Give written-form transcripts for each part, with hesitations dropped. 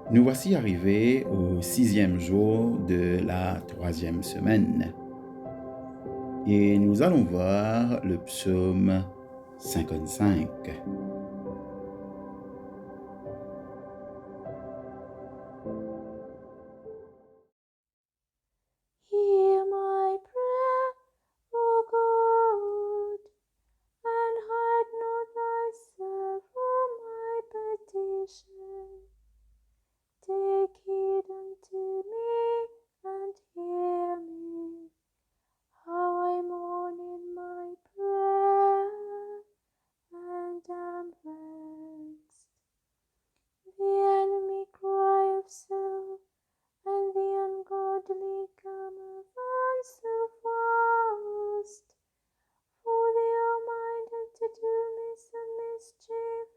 Nous voici arrivés au 6e jour de la 3e semaine. Et nous allons voir le psaume 55. Hear my prayer, O God, and hide not thyself from my petition. Take heed unto me, and hear me, how I mourn in my prayer, and am vexed. The enemy crieth so, and the ungodly cometh on so fast. For they are minded to do me some mischief,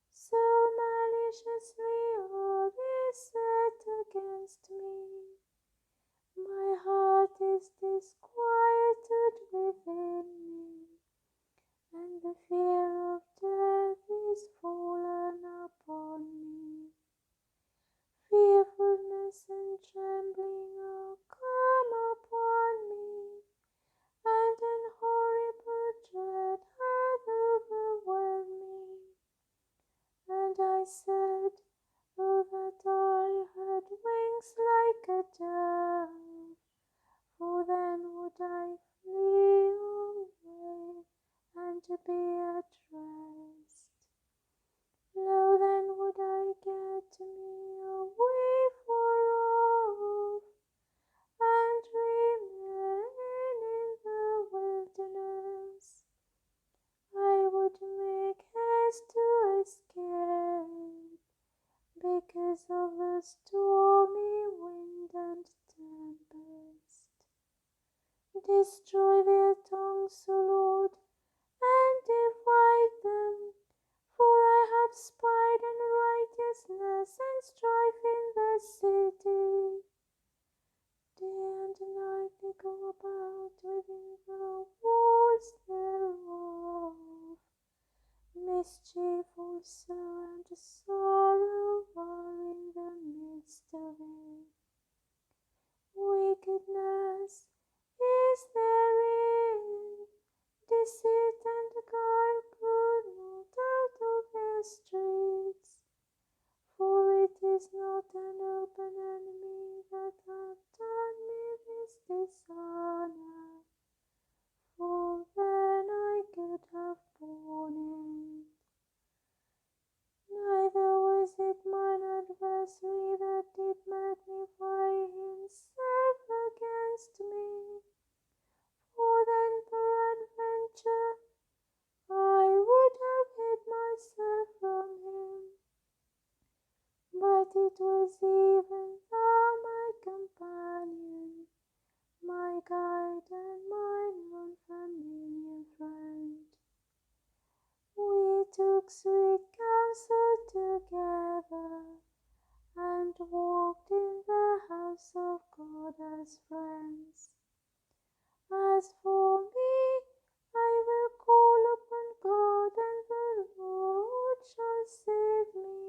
so maliciously are they set against me. My heart is disquieted within me, and the fear of death is fallen upon me. Fearfulness and trembling are come upon me, and an horrible dread hath overwhelmed me. And I said, oh, that I had wings like a dove, for then would I flee away and be at rest. Lo, then would I get me away far off, and remain in the wilderness. I would make haste to escape, because of the stormy wind and tempest. Destroy their tongues, O Lord, and divide them. For I have spied unrighteousness and strife in the city. Day and night they go about within the walls thereof. Mischief also and sorrow are in the midst of it. Wickedness is therein, deceit and guile put not out of their streets. For it is not an open enemy that hath done me this dishonor, for then I could have borne it. Neither was it mine adversary that did magnify himself against me, for then peradventure I would have hid myself from him. But it was even thou, my companion, my guide, and mine own familiar friend. We took sweet counsel together, and walked in the house of God as friends. As for me, I will call upon God, and the Lord shall save me.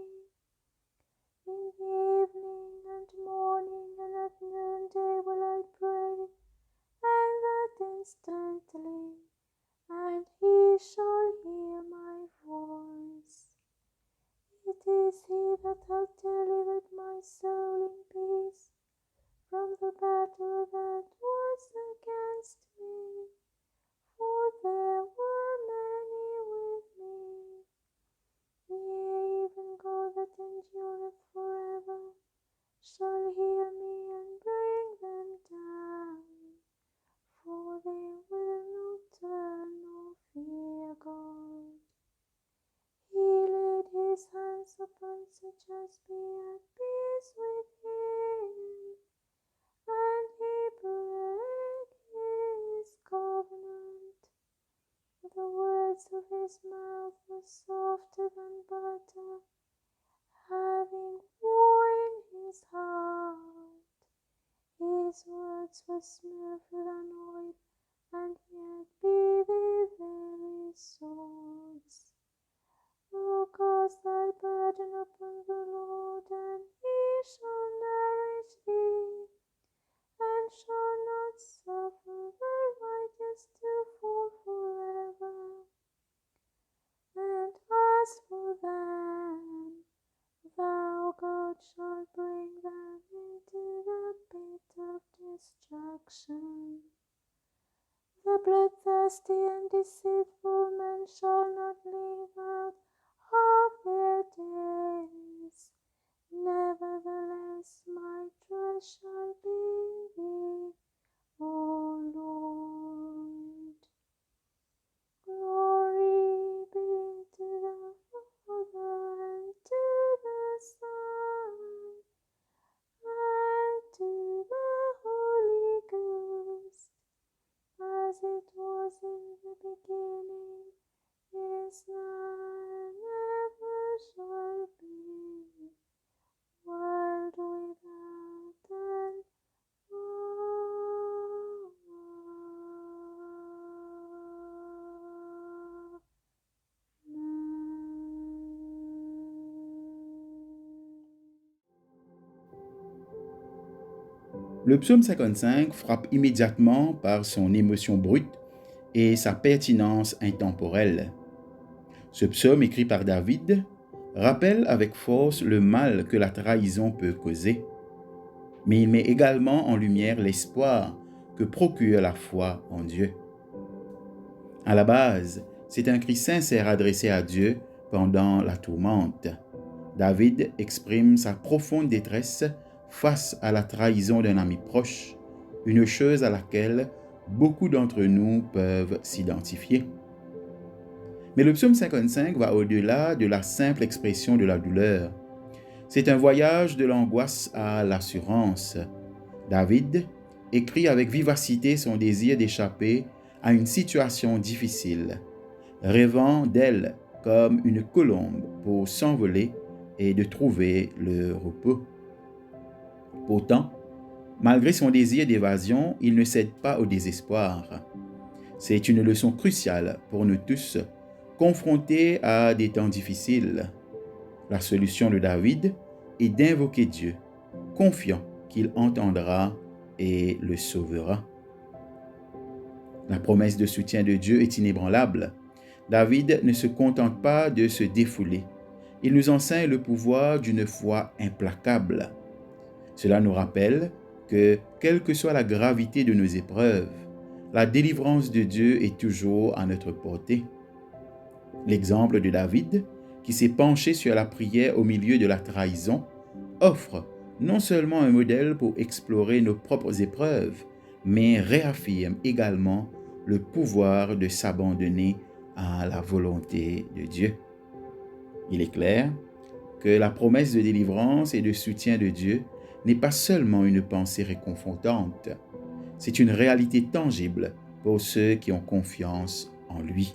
In the evening and morning and at noonday will I pray, and that instantly, and he shall hear my voice. It is he that hath delivered my soul in peace from the battle that was against me, for there were many with me. Yea, even God that endureth forever shall hear me and bring them down, for they will not turn nor fear God. He laid his hands upon such as be at peace with him, and he brake his covenant. The words of his mouth were softer than butter, having war in his heart. His words were smoother than oil, and yet be they very swords. O cast thy burden upon the Lord, and he Crafty and deceitful men shall not live out of their days. Nevertheless, my trust shall be in thee, O Lord. Glory be to the Father, and to the Son, and to the Holy Ghost, as it was in the beginning, is now, and ever shall be, world without end. Le psaume 55 frappe immédiatement par son émotion brute et sa pertinence intemporelle. Ce psaume écrit par David rappelle avec force le mal que la trahison peut causer, mais il met également en lumière l'espoir que procure la foi en Dieu. À la base, c'est un cri sincère adressé à Dieu pendant la tourmente. David exprime sa profonde détresse face à la trahison d'un ami proche, une chose à laquelle beaucoup d'entre nous peuvent s'identifier. Mais le psaume 55 va au-delà de la simple expression de la douleur. C'est un voyage de l'angoisse à l'assurance. David écrit avec vivacité son désir d'échapper à une situation difficile, rêvant d'elle comme une colombe pour s'envoler et de trouver le repos. Pourtant, malgré son désir d'évasion, il ne cède pas au désespoir. C'est une leçon cruciale pour nous tous, confrontés à des temps difficiles. La solution de David est d'invoquer Dieu, confiant qu'il entendra et le sauvera. La promesse de soutien de Dieu est inébranlable. David ne se contente pas de se défouler. Il nous enseigne le pouvoir d'une foi implacable. Cela nous rappelle que, quelle que soit la gravité de nos épreuves, la délivrance de Dieu est toujours à notre portée. L'exemple de David, qui s'est penché sur la prière au milieu de la trahison, offre non seulement un modèle pour explorer nos propres épreuves, mais réaffirme également le pouvoir de s'abandonner à la volonté de Dieu. Il est clair que la promesse de délivrance et de soutien de Dieu n'est pas seulement une pensée réconfortante, c'est une réalité tangible pour ceux qui ont confiance en lui.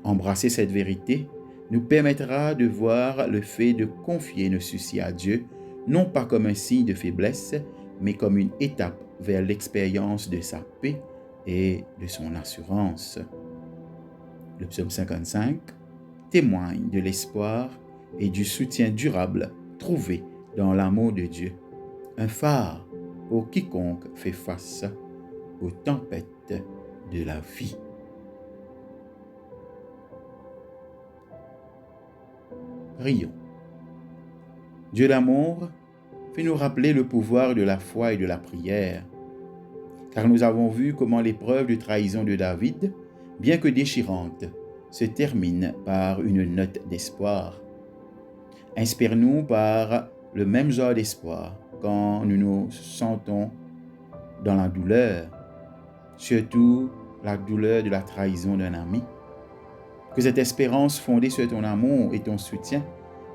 Embrasser cette vérité nous permettra de voir le fait de confier nos soucis à Dieu, non pas comme un signe de faiblesse, mais comme une étape vers l'expérience de sa paix et de son assurance. Le psaume 55 témoigne de l'espoir et du soutien durable trouvé dans l'amour de Dieu, un phare pour quiconque fait face aux tempêtes de la vie. Prions. Dieu d'amour, fais nous rappeler le pouvoir de la foi et de la prière, car nous avons vu comment l'épreuve de trahison de David, bien que déchirante, se termine par une note d'espoir. Inspire-nous par le même genre d'espoir quand nous nous sentons dans la douleur, surtout la douleur de la trahison d'un ami. Que cette espérance fondée sur ton amour et ton soutien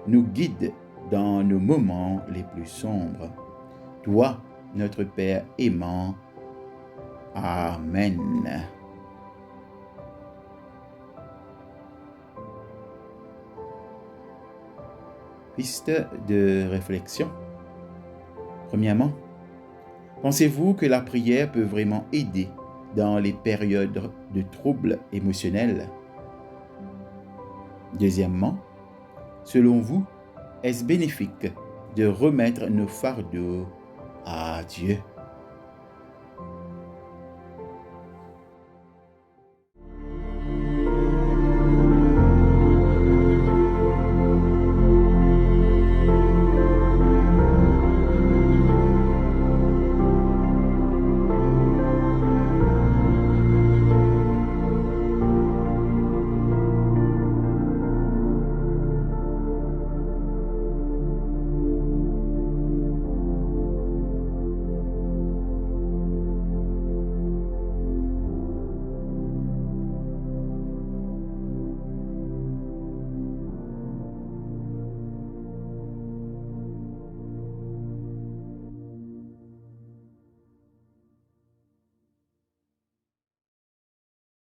nous guide dans nos moments les plus sombres. Toi, notre Père aimant. Amen. Piste de réflexion. Premièrement, pensez-vous que la prière peut vraiment aider dans les périodes de troubles émotionnels? Deuxièmement, selon vous, est-ce bénéfique de remettre nos fardeaux à Dieu?